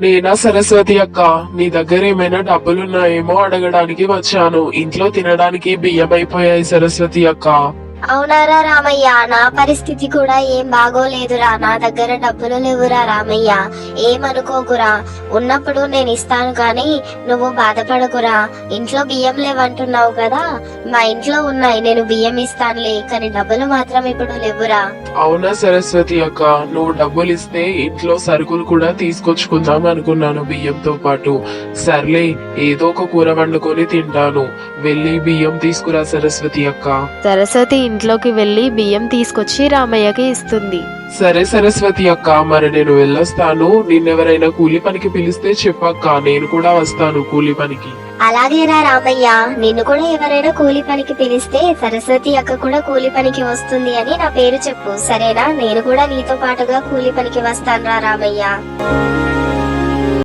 నేనా సరస్వతి అక్క, నీ దగ్గర ఏమైనా డబ్బులున్నాయేమో అడగడానికి వచ్చాను. ఇంట్లో తినడానికి బియ్యం అయిపోయాయి సరస్వతి అక్క. అవునారా రామయ్య, నా పరిస్థితి కూడా ఏం బాగోలేదురా. నా దగ్గర డబ్బులు లేవురా రామయ్య. ఏమనుకోకురా, ఉన్నప్పుడు నేను ఇస్తాను కానీ నువ్వు బాధపడకురా. ఇంట్లో బియ్యం లేవంటున్నావు కదా, మా ఇంట్లో ఉన్నాయి, నేను బియ్యం ఇస్తానులే, కానీ డబ్బులు మాత్రం ఇప్పుడు లేవురా. అవునా సరస్వతి అక్క, నువ్వు డబ్బులు ఇస్తే ఇంట్లో సరుకులు కూడా తీసుకొచ్చుకుందాం అనుకున్నాను బియ్యంతో పాటు. సర్లే, ఏదో ఒక కూర వండుకొని తింటాను. వెళ్ళి బియ్యం తీసుకురా సరస్వతి అక్క. సరస్వతి ఇంట్లోకి వెళ్లి బియ్యం తీసుకొచ్చి రామయ్యకి ఇస్తుంది. సరే సరస్వతి అక్క, మరి నేను వెళ్ళొస్తాను. నిన్నెవరైనా కూలి పనికి పిలిస్తే చెప్పక్క, నేను కూడా వస్తాను కూలి పనికి. అలాగేరా రామయ్య, నిన్ను కూడా ఎవరైనా కూలి పనికి పిలిస్తే సరస్వతి అక్క కూడా కూలి పనికి వస్తుంది అని నా పేరు చెప్పు, సరేనా? నేను కూడా నీతో పాటుగా కూలి పనికి వస్తానురా రామయ్య.